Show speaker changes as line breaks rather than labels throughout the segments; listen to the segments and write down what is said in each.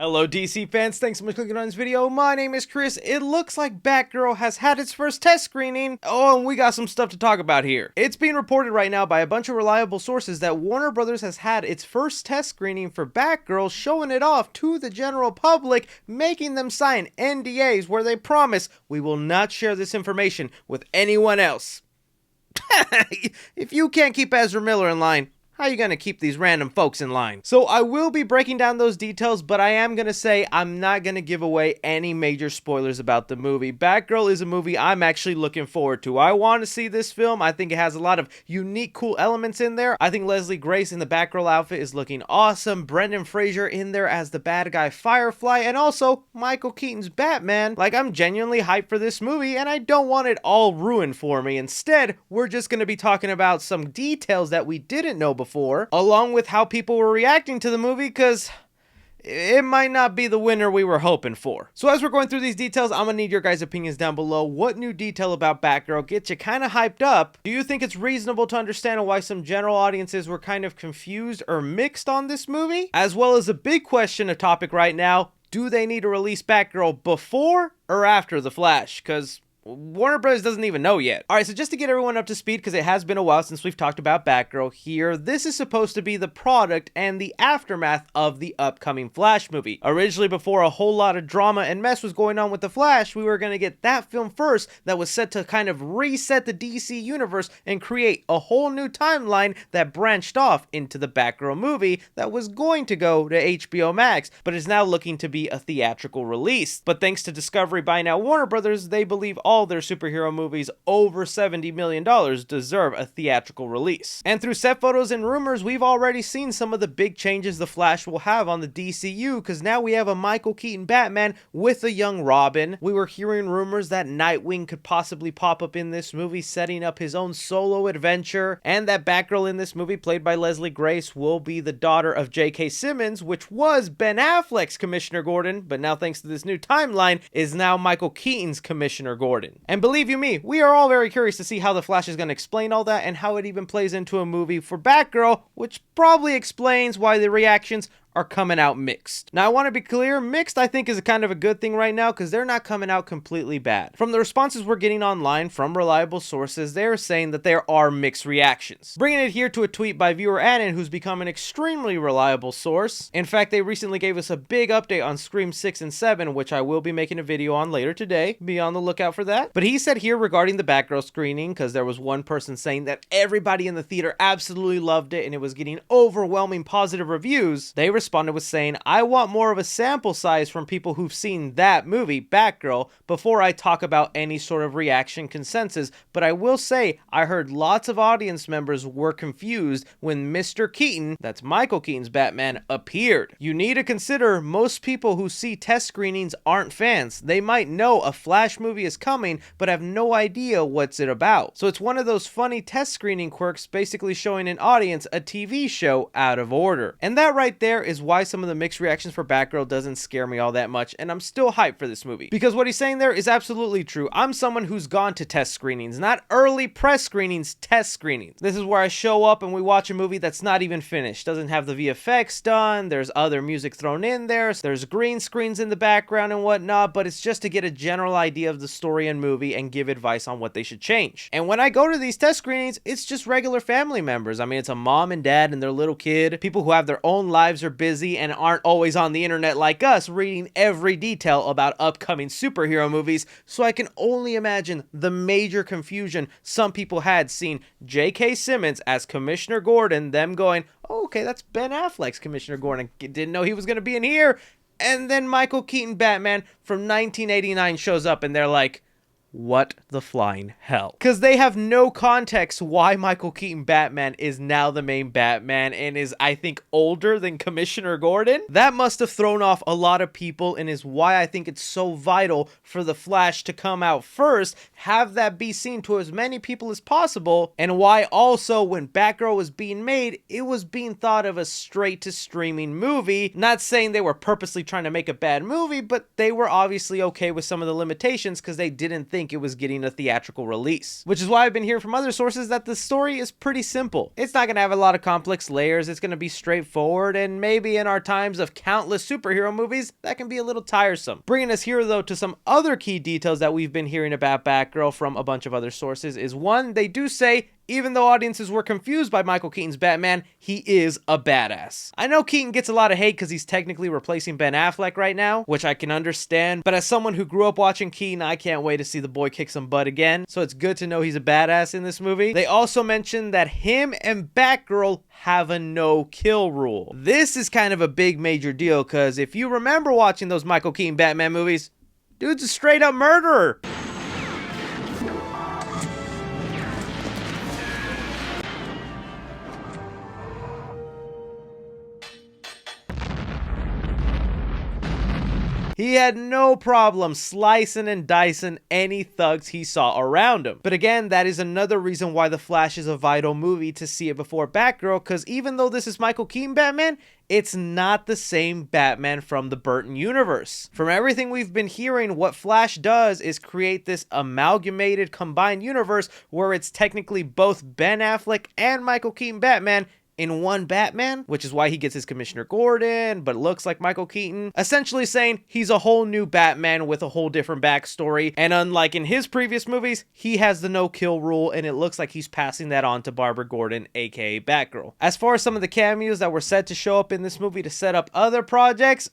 Hello DC fans, thanks so much for clicking on this video. My name is Chris. It looks like Batgirl has had its first test screening. Oh, and we got some stuff to talk about here. It's being reported right now by a bunch of reliable sources that Warner Brothers has had its first test screening for Batgirl, showing it off to the general public, making them sign NDAs where they promise we will not share this information with anyone else. If you can't keep Ezra Miller in line, how are you going to keep these random folks in line? So I will be breaking down those details, but I am going to say I'm not going to give away any major spoilers about the movie. Batgirl is a movie I'm actually looking forward to. I want to see this film. I think it has a lot of unique, cool elements in there. I think Leslie Grace in the Batgirl outfit is looking awesome. Brendan Fraser in there as the bad guy Firefly, and also Michael Keaton's Batman. Like, I'm genuinely hyped for this movie, and I don't want it all ruined for me. Instead, we're just going to be talking about some details that we didn't know before, along with how people were reacting to the movie, because it might not be the winner we were hoping for. So as we're going through these details, I'm gonna need your guys' opinions down below. What new detail about Batgirl gets you kind of hyped up? Do you think it's reasonable to understand why some general audiences were kind of confused or mixed on this movie? As well as a big question, a topic right now, do they need to release Batgirl before or after The Flash? Because Warner Bros. Doesn't even know yet. Alright, so just to get everyone up to speed, because it has been a while since we've talked about Batgirl here, this is supposed to be the product and the aftermath of the upcoming Flash movie. Originally, before a whole lot of drama and mess was going on with the Flash, we were going to get that film first that was set to kind of reset the DC universe and create a whole new timeline that branched off into the Batgirl movie that was going to go to HBO Max, but is now looking to be a theatrical release. But thanks to Discovery buying out Warner Brothers, they believe all their superhero movies over $70 million deserve a theatrical release. And through set photos and rumors, we've already seen some of the big changes the Flash will have on the DCEU, because now we have a Michael Keaton Batman with a young Robin. We were hearing rumors that Nightwing could possibly pop up in this movie, setting up his own solo adventure, and that Batgirl in this movie, played by Leslie Grace, will be the daughter of J.K. Simmons, which was Ben Affleck's Commissioner Gordon, but now thanks to this new timeline, is now Michael Keaton's Commissioner Gordon. And believe you me, we are all very curious to see how the Flash is going to explain all that and how it even plays into a movie for Batgirl, which probably explains why the reactions are coming out mixed. Now, I want to be clear, mixed I think is kind of a good thing right now, because they're not coming out completely bad. From the responses we're getting online from reliable sources, they're saying that there are mixed reactions. Bringing it here to a tweet by viewer Annan, who's become an extremely reliable source. In fact, they recently gave us a big update on Scream 6 and 7, which I will be making a video on later today. Be on the lookout for that. But he said here regarding the Batgirl screening, because there was one person saying that everybody in the theater absolutely loved it and it was getting overwhelming positive reviews, they responded with saying, I want more of a sample size from people who've seen that movie, Batgirl, before I talk about any sort of reaction consensus. But I will say, I heard lots of audience members were confused when Mr. Keaton, that's Michael Keaton's Batman, appeared. You need to consider most people who see test screenings aren't fans. They might know a Flash movie is coming, but have no idea what's it about. So it's one of those funny test screening quirks, basically showing an audience a TV show out of order. And that right there is why some of the mixed reactions for Batgirl doesn't scare me all that much, and I'm still hyped for this movie. Because what he's saying there is absolutely true. I'm someone who's gone to test screenings, not early press screenings, test screenings. This is where I show up and we watch a movie that's not even finished, doesn't have the VFX done, there's other music thrown in there, there's green screens in the background and whatnot, but it's just to get a general idea of the story and movie and give advice on what they should change. And when I go to these test screenings, it's just regular family members. I mean, it's a mom and dad and their little kid, people who have their own lives, are busy, and aren't always on the internet like us reading every detail about upcoming superhero movies, so I can only imagine the major confusion some people had seeing J.K. Simmons as Commissioner Gordon, them going, oh, okay, that's Ben Affleck's Commissioner Gordon, didn't know he was going to be in here, and then Michael Keaton Batman from 1989 shows up and they're like, what the flying hell? Because they have no context why Michael Keaton Batman is now the main Batman and is, I think, older than Commissioner Gordon. That must have thrown off a lot of people and is why I think it's so vital for the Flash to come out first, have that be seen to as many people as possible, and why also when Batgirl was being made, it was being thought of a straight to streaming movie. Not saying they were purposely trying to make a bad movie, but they were obviously okay with some of the limitations because they didn't think think it was getting a theatrical release. Which is why I've been hearing from other sources that the story is pretty simple. It's not going to have a lot of complex layers, it's going to be straightforward, and maybe in our times of countless superhero movies, that can be a little tiresome. Bringing us here though to some other key details that we've been hearing about Batgirl from a bunch of other sources is one, they do say even though audiences were confused by Michael Keaton's Batman, he is a badass. I know Keaton gets a lot of hate because he's technically replacing Ben Affleck right now, which I can understand, but as someone who grew up watching Keaton, I can't wait to see the boy kick some butt again, so it's good to know he's a badass in this movie. They also mentioned that him and Batgirl have a no-kill rule. This is kind of a big major deal because if you remember watching those Michael Keaton Batman movies, dude's a straight-up murderer. He had no problem slicing and dicing any thugs he saw around him. But again, that is another reason why The Flash is a vital movie to see it before Batgirl, because even though this is Michael Keaton Batman, it's not the same Batman from the Burton universe. From everything we've been hearing, what Flash does is create this amalgamated combined universe where it's technically both Ben Affleck and Michael Keaton Batman in one Batman, which is why he gets his Commissioner Gordon, but looks like Michael Keaton, essentially saying he's a whole new Batman with a whole different backstory, and unlike in his previous movies, he has the no-kill rule, and it looks like he's passing that on to Barbara Gordon, aka Batgirl. As far as some of the cameos that were set to show up in this movie to set up other projects,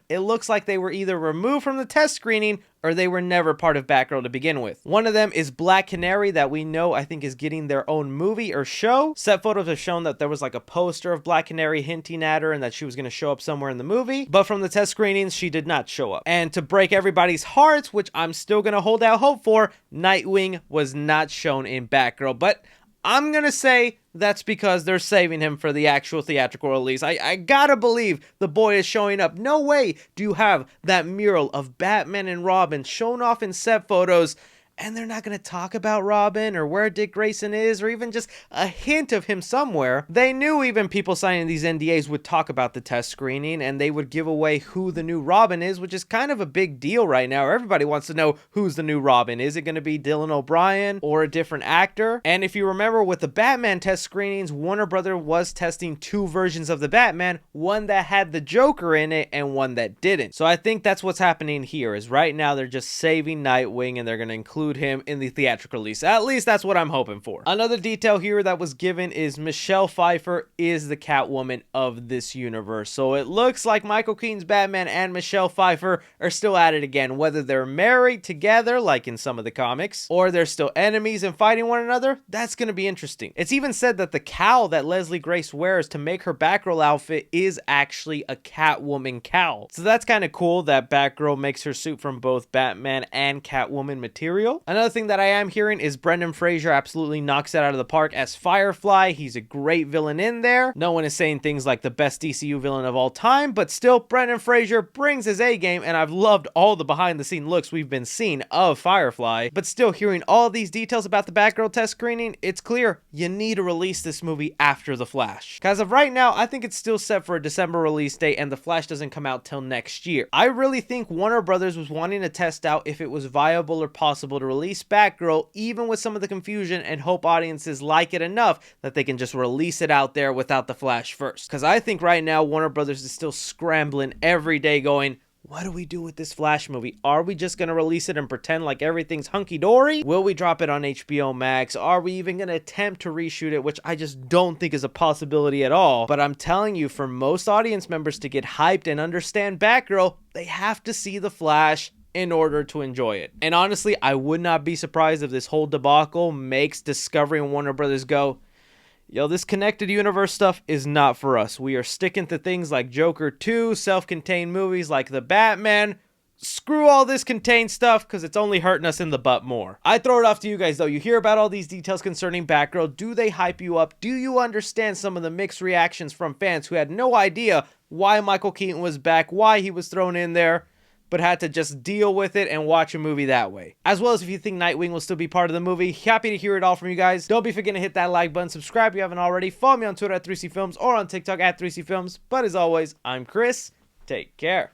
it looks like they were either removed from the test screening or they were never part of Batgirl to begin with. One of them is Black Canary that we know I think is getting their own movie or show. Set photos have shown that there was like a poster of Black Canary hinting at her and that she was going to show up somewhere in the movie, but from the test screenings, she did not show up. And to break everybody's hearts, which I'm still going to hold out hope for, Nightwing was not shown in Batgirl, but I'm going to say that's because they're saving him for the actual theatrical release. I gotta believe the boy is showing up. No way do you have that mural of Batman and Robin shown off in set photos and they're not going to talk about Robin or where Dick Grayson is or even just a hint of him somewhere. They knew even people signing these NDAs would talk about the test screening and they would give away who the new Robin is, which is kind of a big deal right now. Everybody wants to know who's the new Robin. Is it going to be Dylan O'Brien or a different actor? And if you remember with the Batman test screenings, Warner Brothers was testing two versions of the Batman, one that had the Joker in it and one that didn't. So I think that's what's happening here is right now they're just saving Nightwing and they're going to include him in the theatrical release. At least that's what I'm hoping for. Another detail here that was given is Michelle Pfeiffer is the Catwoman of this universe. So it looks like Michael Keaton's Batman and Michelle Pfeiffer are still at it again. Whether they're married together, like in some of the comics, or they're still enemies and fighting one another, that's going to be interesting. It's even said that the cowl that Leslie Grace wears to make her Batgirl outfit is actually a Catwoman cowl. So that's kind of cool that Batgirl makes her suit from both Batman and Catwoman material. Another thing that I am hearing is Brendan Fraser absolutely knocks it out of the park as Firefly. He's a great villain in there. No one is saying things like the best DCU villain of all time, but still Brendan Fraser brings his A game, and I've loved all the behind the scene looks we've been seeing of Firefly. But still hearing all these details about the Batgirl test screening, it's clear you need to release this movie after The Flash. Because of right now, I think it's still set for a December release date and The Flash doesn't come out till next year. I really think Warner Brothers was wanting to test out if it was viable or possible to release Batgirl even with some of the confusion and hope audiences like it enough that they can just release it out there without The Flash first. Because I think right now Warner Brothers is still scrambling every day going, what do we do with this Flash movie? Are we just going to release it and pretend like everything's hunky-dory? Will we drop it on HBO Max? Are we even going to attempt to reshoot it? Which I just don't think is a possibility at all. But I'm telling you, for most audience members to get hyped and understand Batgirl, they have to see The Flash in order to enjoy it. And honestly, I would not be surprised if this whole debacle makes Discovery and Warner Brothers go, yo, this connected universe stuff is not for us. We are sticking to things like Joker 2, self-contained movies like The Batman. Screw all this contained stuff because it's only hurting us in the butt more. I throw it off to you guys though. You hear about all these details concerning Batgirl. Do they hype you up? Do you understand some of the mixed reactions from fans who had no idea why Michael Keaton was back, why he was thrown in there, but had to just deal with it and watch a movie that way? As well as if you think Nightwing will still be part of the movie. Happy to hear it all from you guys. Don't be forgetting to hit that like button, subscribe if you haven't already, follow me on Twitter at 3CFilms or on TikTok at 3CFilms. But as always, I'm Chris. Take care.